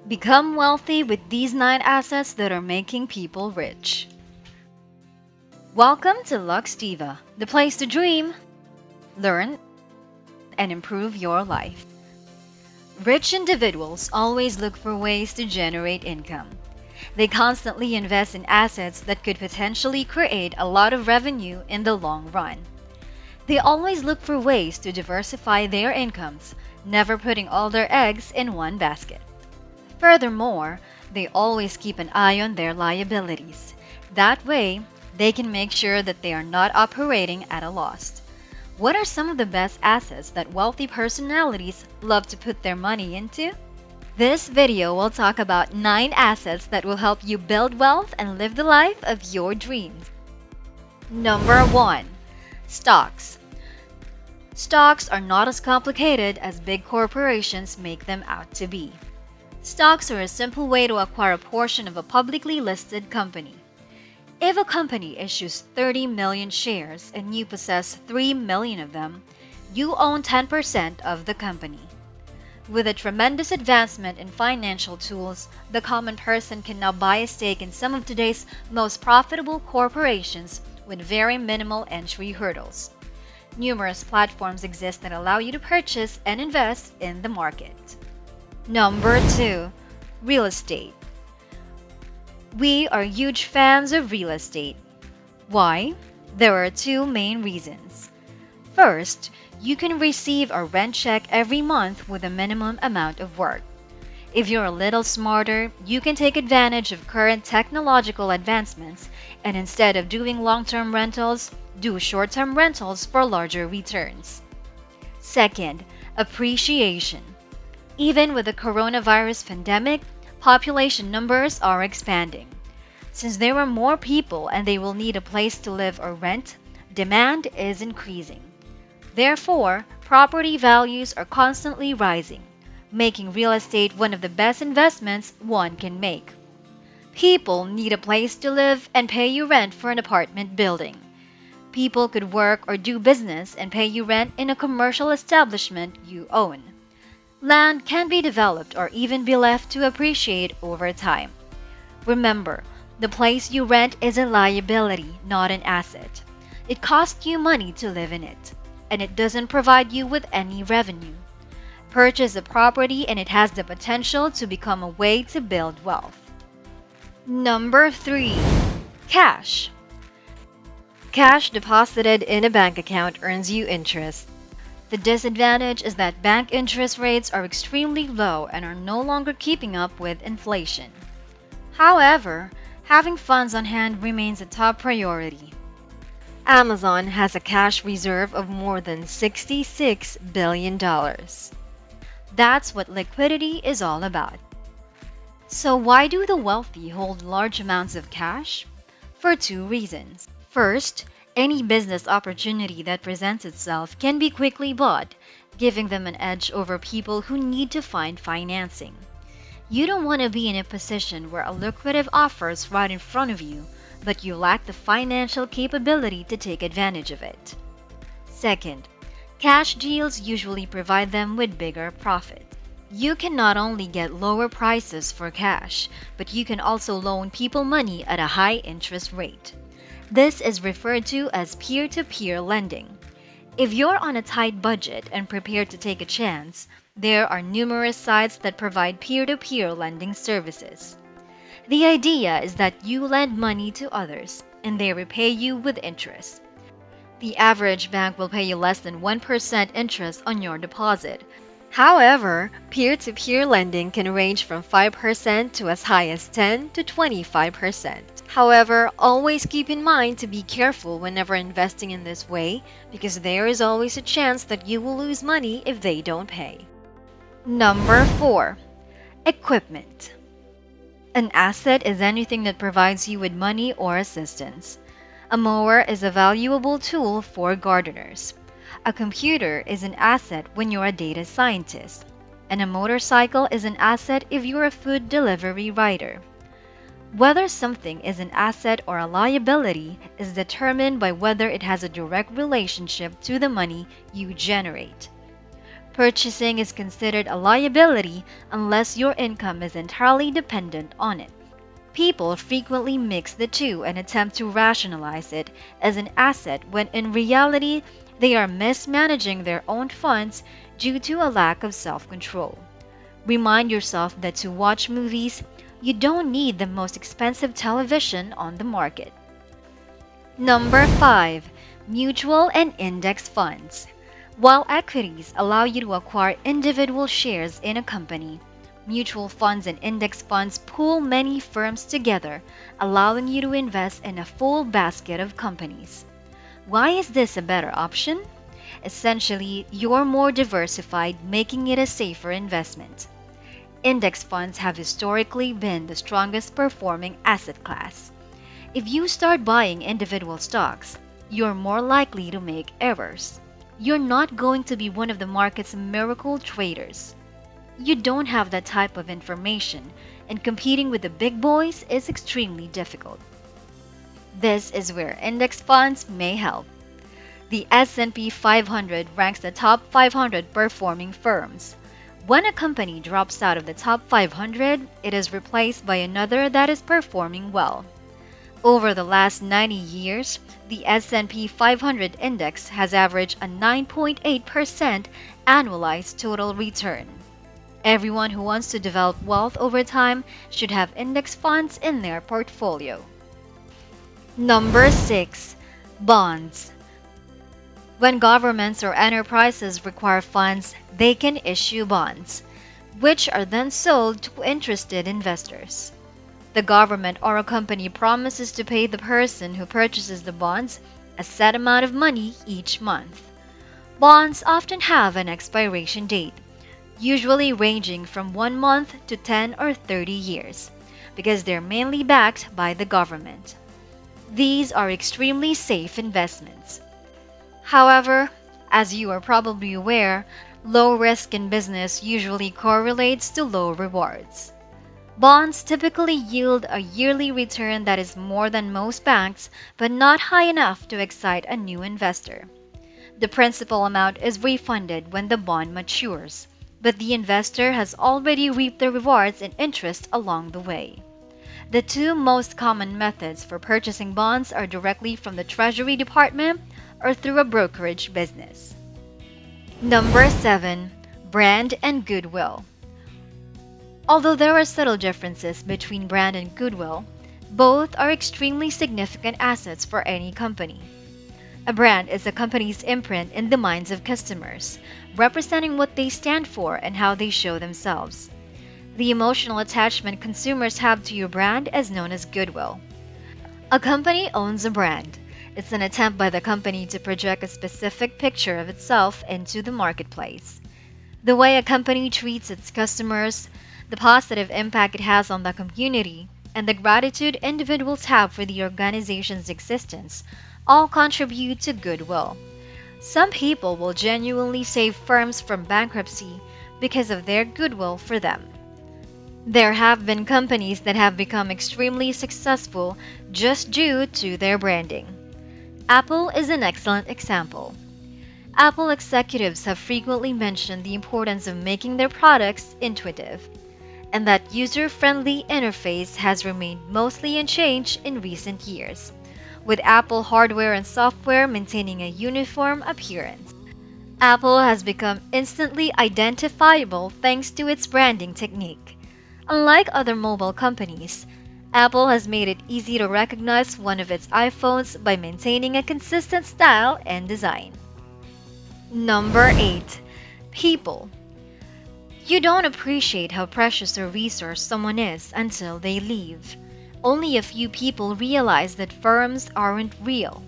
Become wealthy with these 9 assets that are making people rich. Welcome to Lux Diva, the place to dream, learn, and improve your life. Rich individuals always look for ways to generate income. They constantly invest in assets that could potentially create a lot of revenue in the long run. They always look for ways to diversify their incomes, never putting all their eggs in one basket. Furthermore, they always keep an eye on their liabilities. That way, they can make sure that they are not operating at a loss. What are some of the best assets that wealthy personalities love to put their money into? This video will talk about 9 assets that will help you build wealth and live the life of your dreams. Number 1. Stocks. Stocks are not as complicated as big corporations make them out to be. Stocks are a simple way to acquire a portion of a publicly listed company. If a company issues 30 million shares and you possess 3 million of them, you own 10% of the company. With a tremendous advancement in financial tools, the common person can now buy a stake in some of today's most profitable corporations with very minimal entry hurdles. Numerous platforms exist that allow you to purchase and invest in the market. Number 2. Real estate. We are huge fans of real estate. Why? There are 2 main reasons. First, you can receive a rent check every month with a minimum amount of work. If you're a little smarter, you can take advantage of current technological advancements and instead of doing long-term rentals, do short-term rentals for larger returns. Second, appreciation. Even with the coronavirus pandemic, population numbers are expanding. Since there are more people and they will need a place to live or rent, demand is increasing. Therefore, property values are constantly rising, making real estate one of the best investments one can make. People need a place to live and pay you rent for an apartment building. People could work or do business and pay you rent in a commercial establishment you own. Land can be developed or even be left to appreciate over time. Remember, the place you rent is a liability, not an asset. It costs you money to live in it, and it doesn't provide you with any revenue. Purchase a property and it has the potential to become a way to build wealth. Number 3. Cash. Cash deposited in a bank account earns you interest. The disadvantage is that bank interest rates are extremely low and are no longer keeping up with inflation. However, having funds on hand remains a top priority. Amazon has a cash reserve of more than $66 billion. That's what liquidity is all about. So why do the wealthy hold large amounts of cash? For 2 reasons. First, any business opportunity that presents itself can be quickly bought, giving them an edge over people who need to find financing. You don't want to be in a position where a lucrative offer is right in front of you, but you lack the financial capability to take advantage of it. Second, cash deals usually provide them with bigger profits. You can not only get lower prices for cash, but you can also loan people money at a high interest rate. This is referred to as peer-to-peer lending. If you're on a tight budget and prepared to take a chance, there are numerous sites that provide peer-to-peer lending services. The idea is that you lend money to others, and they repay you with interest. The average bank will pay you less than 1% interest on your deposit. However, peer-to-peer lending can range from 5% to as high as 10 to 25%. However, always keep in mind to be careful whenever investing in this way because there is always a chance that you will lose money if they don't pay. Number 4. Equipment. An asset is anything that provides you with money or assistance. A mower is a valuable tool for gardeners. A computer is an asset when you're a data scientist. And a motorcycle is an asset if you're a food delivery rider. Whether something is an asset or a liability is determined by whether it has a direct relationship to the money you generate. Purchasing is considered a liability unless your income is entirely dependent on it. People frequently mix the two and attempt to rationalize it as an asset when in reality they are mismanaging their own funds due to a lack of self control. Remind yourself that to watch movies, you don't need the most expensive television on the market. Number 5. Mutual and index funds. While equities allow you to acquire individual shares in a company, mutual funds and index funds pool many firms together, allowing you to invest in a full basket of companies. Why is this a better option? Essentially, you're more diversified, making it a safer investment. Index funds have historically been the strongest performing asset class. If you start buying individual stocks, you're more likely to make errors. You're not going to be one of the market's miracle traders. You don't have that type of information, and competing with the big boys is extremely difficult. This is where index funds may help. The S&P 500 ranks the top 500 performing firms. When a company drops out of the top 500, it is replaced by another that is performing well. Over the last 90 years, the S&P 500 index has averaged a 9.8% annualized total return. Everyone who wants to develop wealth over time should have index funds in their portfolio. Number 6. Bonds. When governments or enterprises require funds, they can issue bonds, which are then sold to interested investors. The government or a company promises to pay the person who purchases the bonds a set amount of money each month. Bonds often have an expiration date, usually ranging from 1 month to 10 or 30 years, because they're mainly backed by the government. These are extremely safe investments. However, as you are probably aware, low risk in business usually correlates to low rewards. Bonds typically yield a yearly return that is more than most banks, but not high enough to excite a new investor. The principal amount is refunded when the bond matures, but the investor has already reaped the rewards and interest along the way. The two most common methods for purchasing bonds are directly from the Treasury Department or through a brokerage business. Number 7. Brand and goodwill. Although there are subtle differences between brand and goodwill, both are extremely significant assets for any company. A brand is a company's imprint in the minds of customers, representing what they stand for and how they show themselves. The emotional attachment consumers have to your brand is known as goodwill. A company owns a brand. It's an attempt by the company to project a specific picture of itself into the marketplace. The way a company treats its customers, the positive impact it has on the community, and the gratitude individuals have for the organization's existence all contribute to goodwill. Some people will genuinely save firms from bankruptcy because of their goodwill for them. There have been companies that have become extremely successful just due to their branding. Apple is an excellent example. Apple executives have frequently mentioned the importance of making their products intuitive, and that user-friendly interface has remained mostly unchanged in recent years, with Apple hardware and software maintaining a uniform appearance. Apple has become instantly identifiable thanks to its branding technique. Unlike other mobile companies, Apple has made it easy to recognize one of its iPhones by maintaining a consistent style and design. Number 8. People. You don't appreciate how precious a resource someone is until they leave. Only a few people realize that firms aren't real.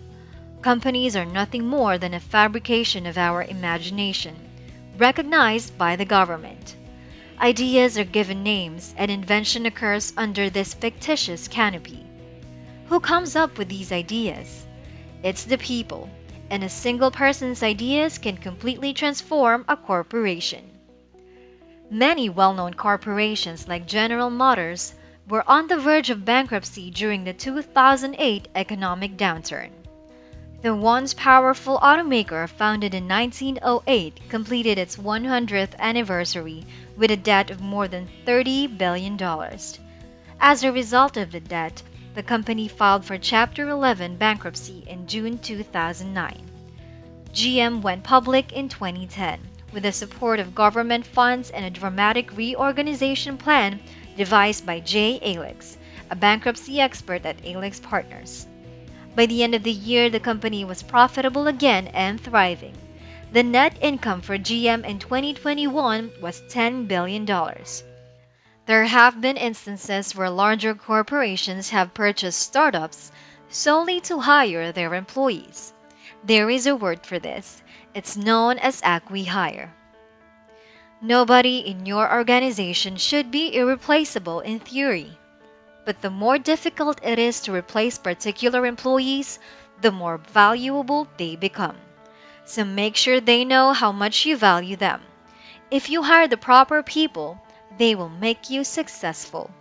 Companies are nothing more than a fabrication of our imagination, recognized by the government. Ideas are given names, and invention occurs under this fictitious canopy. Who comes up with these ideas? It's the people, and a single person's ideas can completely transform a corporation. Many well-known corporations like General Motors were on the verge of bankruptcy during the 2008 economic downturn. The once powerful automaker, founded in 1908, completed its 100th anniversary with a debt of more than $30 billion. As a result of the debt, the company filed for Chapter 11 bankruptcy in June 2009. GM went public in 2010 with the support of government funds and a dramatic reorganization plan devised by Jay Alex, a bankruptcy expert at Alex Partners. By the end of the year, the company was profitable again and thriving. The net income for GM in 2021 was $10 billion. There have been instances where larger corporations have purchased startups solely to hire their employees. There is a word for this. It's known as acqui-hire. Nobody in your organization should be irreplaceable in theory, but the more difficult it is to replace particular employees, the more valuable they become. So make sure they know how much you value them. If you hire the proper people, they will make you successful.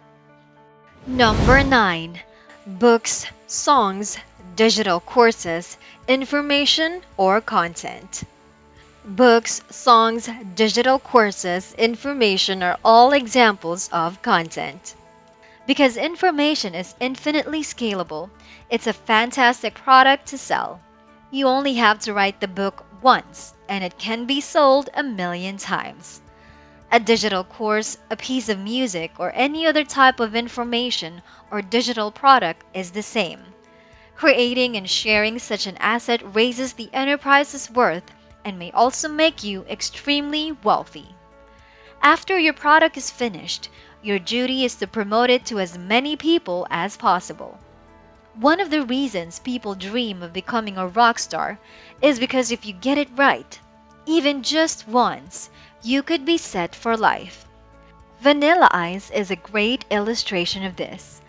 Number 9. Books, songs, digital courses, information, or content. Books, songs, digital courses, information are all examples of content. Because information is infinitely scalable, it's a fantastic product to sell. You only have to write the book once, and it can be sold a million times. A digital course, a piece of music, or any other type of information or digital product is the same. Creating and sharing such an asset raises the enterprise's worth and may also make you extremely wealthy. After your product is finished, your duty is to promote it to as many people as possible. One of the reasons people dream of becoming a rock star is because if you get it right, even just once, you could be set for life. Vanilla Ice is a great illustration of this.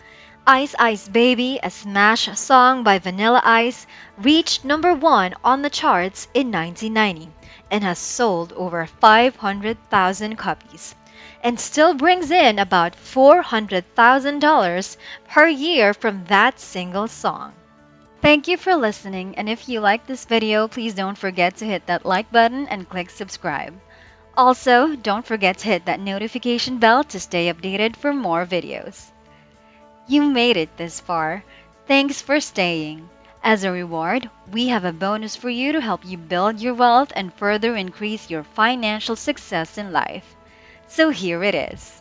Ice Ice Baby, a smash song by Vanilla Ice, reached number 1 on the charts in 1990 and has sold over 500,000 copies, and still brings in about $400,000 per year from that single song. Thank you for listening, and if you like this video, please don't forget to hit that like button and click subscribe. Also, don't forget to hit that notification bell to stay updated for more videos. You made it this far. Thanks for staying. As a reward, we have a bonus for you to help you build your wealth and further increase your financial success in life. So here it is.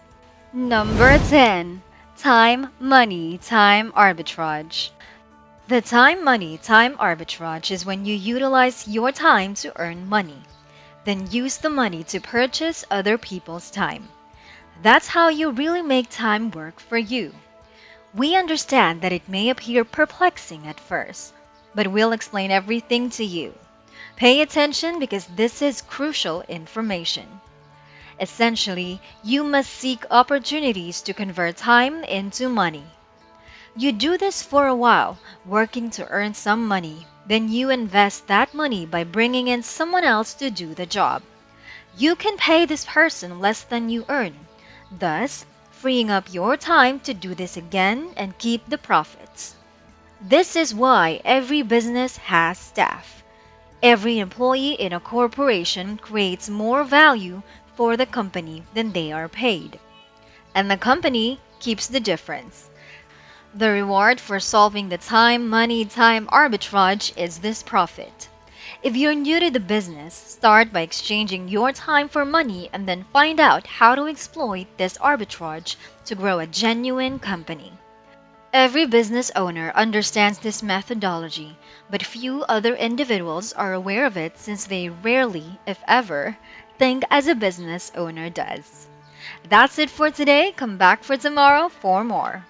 Number 10. Time, money, time arbitrage. The time, money, time arbitrage is when you utilize your time to earn money, then use the money to purchase other people's time. That's how you really make time work for you. We understand that it may appear perplexing at first, but we'll explain everything to you. Pay attention because this is crucial information. Essentially, you must seek opportunities to convert time into money. You do this for a while, working to earn some money. Then you invest that money by bringing in someone else to do the job. You can pay this person less than you earn, thus freeing up your time to do this again and keep the profits. This is why every business has staff. Every employee in a corporation creates more value for the company than they are paid, and the company keeps the difference. The reward for solving the time, money, time arbitrage is this profit. If you're new to the business, start by exchanging your time for money and then find out how to exploit this arbitrage to grow a genuine company. Every business owner understands this methodology, but few other individuals are aware of it since they rarely, if ever, think as a business owner does. That's it for today. Come back for tomorrow for more.